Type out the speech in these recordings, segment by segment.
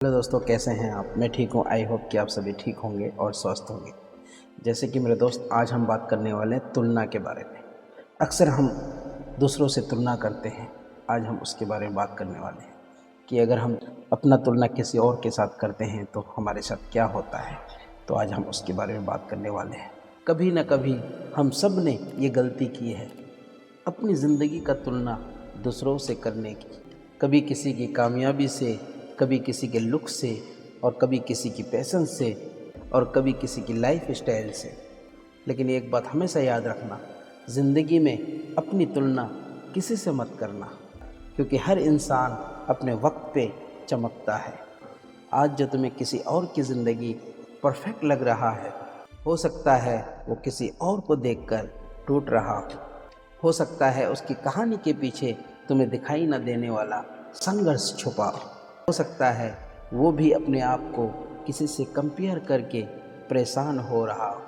Hello दोस्तों, कैसे हैं आप? मैं ठीक हूँ। आई होप कि आप सभी ठीक होंगे और स्वस्थ होंगे। जैसे कि मेरे दोस्त, आज हम बात करने वाले हैं तुलना के बारे में। अक्सर हम दूसरों से तुलना करते हैं। आज हम उसके बारे में बात करने वाले हैं कि अगर हम अपना तुलना किसी और के साथ करते हैं तो हमारे साथ क्या होता है। तो आज हम उसके बारे में बात करने वाले हैं। कभी ना कभी हम सब ने ये गलती की है, अपनी ज़िंदगी का तुलना दूसरों से करने की। कभी किसी की कामयाबी से, कभी किसी के लुक से, और कभी किसी की पैशन से, और कभी किसी की लाइफ स्टाइल से। लेकिन एक बात हमेशा याद रखना, ज़िंदगी में अपनी तुलना किसी से मत करना, क्योंकि हर इंसान अपने वक्त पे चमकता है। आज जो तुम्हें किसी और की ज़िंदगी परफेक्ट लग रहा है, हो सकता है वो किसी और को देखकर टूट रहा हो सकता है उसकी कहानी के पीछे तुम्हें दिखाई न देने वाला संघर्ष छुपा हो सकता है वो भी अपने आप को किसी से कंपेयर करके परेशान हो रहा हो।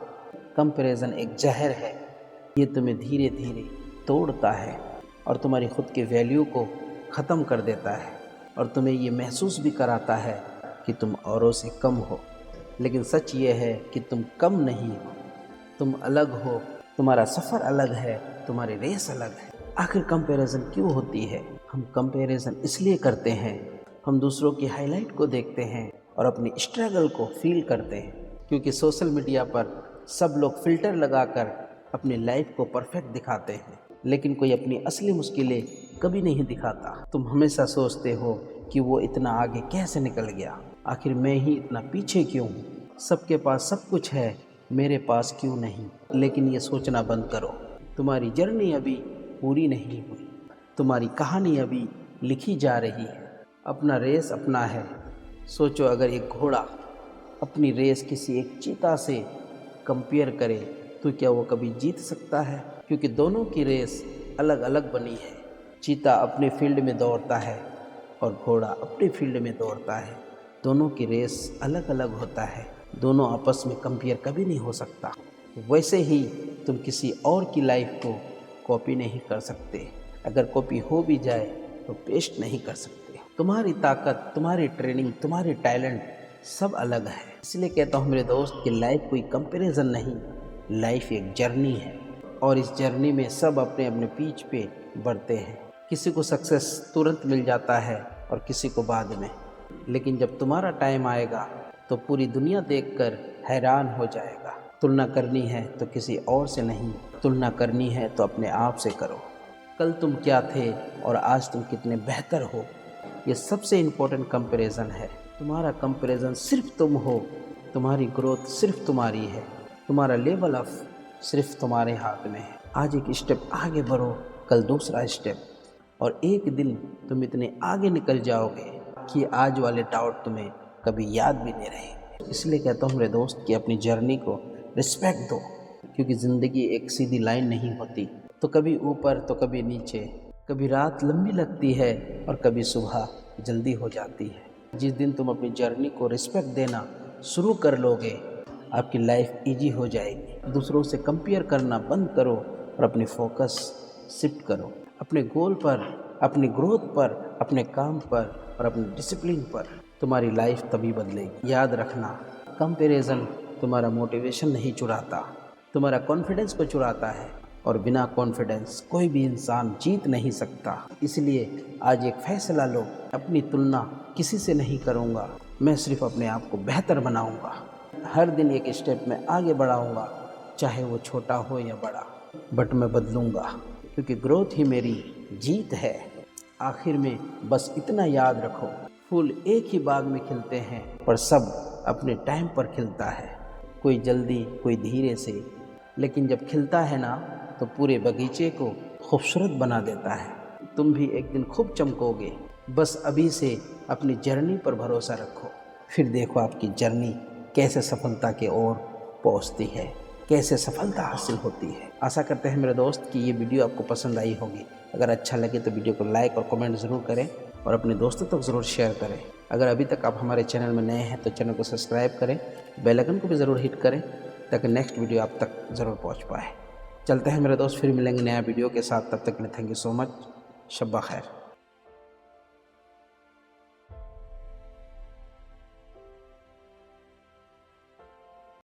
कंपैरिजन एक जहर है, ये तुम्हें धीरे धीरे तोड़ता है और तुम्हारी खुद की वैल्यू को ख़त्म कर देता है, और तुम्हें ये महसूस भी कराता है कि तुम औरों से कम हो। लेकिन सच ये है कि तुम कम नहीं हो, तुम अलग हो। तुम्हारा सफ़र अलग है, तुम्हारी रेस अलग है। आखिर कंपैरिजन क्यों होती है? हम कंपैरिजन इसलिए करते हैं, हम दूसरों की हाईलाइट को देखते हैं और अपनी स्ट्रगल को फील करते हैं, क्योंकि सोशल मीडिया पर सब लोग फ़िल्टर लगाकर अपनी लाइफ को परफेक्ट दिखाते हैं, लेकिन कोई अपनी असली मुश्किलें कभी नहीं दिखाता। तुम हमेशा सोचते हो कि वो इतना आगे कैसे निकल गया, आखिर मैं ही इतना पीछे क्यों हूँ? सबके पास सब कुछ है, मेरे पास क्यों नहीं? लेकिन ये सोचना बंद करो, तुम्हारी जर्नी अभी पूरी नहीं हुई, तुम्हारी कहानी अभी लिखी जा रही है। अपना रेस अपना है। सोचो, अगर एक घोड़ा अपनी रेस किसी एक चीता से कंपेयर करे तो क्या वो कभी जीत सकता है? क्योंकि दोनों की रेस अलग अलग बनी है। चीता अपने फील्ड में दौड़ता है और घोड़ा अपने फील्ड में दौड़ता है। दोनों की रेस अलग अलग होता है, दोनों आपस में कंपेयर कभी नहीं हो सकता। वैसे ही तुम किसी और की लाइफ को कॉपी नहीं कर सकते। अगर कॉपी हो भी जाए तो पेस्ट नहीं कर सकते। तुम्हारी ताकत, तुम्हारी ट्रेनिंग, तुम्हारी टैलेंट सब अलग है। इसलिए कहता हूँ मेरे दोस्त कि लाइफ कोई कंपैरिजन नहीं, लाइफ एक जर्नी है, और इस जर्नी में सब अपने अपने पीच पे बढ़ते हैं। किसी को सक्सेस तुरंत मिल जाता है और किसी को बाद में, लेकिन जब तुम्हारा टाइम आएगा तो पूरी दुनिया देखकर हैरान हो जाएगा। तुलना करनी है तो किसी और से नहीं, तुलना करनी है तो अपने आप से करो। कल तुम क्या थे और आज तुम कितने बेहतर हो, ये सबसे इम्पोर्टेंट कंपैरिजन है। तुम्हारा कंपैरिजन सिर्फ तुम हो, तुम्हारी ग्रोथ सिर्फ तुम्हारी है, तुम्हारा लेवल अप सिर्फ तुम्हारे हाथ में है। आज एक स्टेप आगे बढ़ो, कल दूसरा स्टेप, और एक दिन तुम इतने आगे निकल जाओगे कि आज वाले डाउट तुम्हें कभी याद भी नहीं रहे। इसलिए कहता हूँ मेरे दोस्त कि अपनी जर्नी को रिस्पेक्ट दो, क्योंकि ज़िंदगी एक सीधी लाइन नहीं होती। तो कभी ऊपर तो कभी नीचे, कभी रात लंबी लगती है और कभी सुबह जल्दी हो जाती है। जिस दिन तुम अपनी जर्नी को रिस्पेक्ट देना शुरू कर लोगे, आपकी लाइफ इजी हो जाएगी। दूसरों से कंपेयर करना बंद करो और अपनी फोकस शिफ्ट करो अपने गोल पर, अपनी ग्रोथ पर, अपने काम पर और अपने डिसिप्लिन पर। तुम्हारी लाइफ तभी बदलेगी। याद रखना, कंपैरिजन तुम्हारा मोटिवेशन नहीं चुराता, तुम्हारा कॉन्फिडेंस को चुराता है, और बिना कॉन्फिडेंस कोई भी इंसान जीत नहीं सकता। इसलिए आज एक फैसला लो, अपनी तुलना किसी से नहीं करूँगा, मैं सिर्फ अपने आप को बेहतर बनाऊँगा। हर दिन एक स्टेप में आगे बढ़ाऊँगा, चाहे वो छोटा हो या बड़ा, बट मैं बदलूँगा, क्योंकि ग्रोथ ही मेरी जीत है। आखिर में बस इतना याद रखो, फूल एक ही बाग में खिलते हैं पर सब अपने टाइम पर खिलता है। कोई जल्दी, कोई धीरे से, लेकिन जब खिलता है ना तो पूरे बगीचे को खूबसूरत बना देता है। तुम भी एक दिन खूब चमकोगे। बस अभी से अपनी जर्नी पर भरोसा रखो, फिर देखो आपकी जर्नी कैसे सफलता की ओर पहुंचती है, कैसे सफलता हासिल होती है। आशा करते हैं मेरे दोस्त कि ये वीडियो आपको पसंद आई होगी। अगर अच्छा लगे तो वीडियो को लाइक और कमेंट ज़रूर करें और अपने दोस्तों तक ज़रूर शेयर करें। अगर अभी तक आप हमारे चैनल में नए हैं तो चैनल को सब्सक्राइब करें, बेल आइकन को भी ज़रूर हिट करें, ताकि नेक्स्ट वीडियो आप तक ज़रूर पहुँच पाए। चलते हैं मेरे दोस्त, फिर मिलेंगे नया वीडियो के साथ। तब तक के लिए थैंक यू सो मच। शब्बा खैर।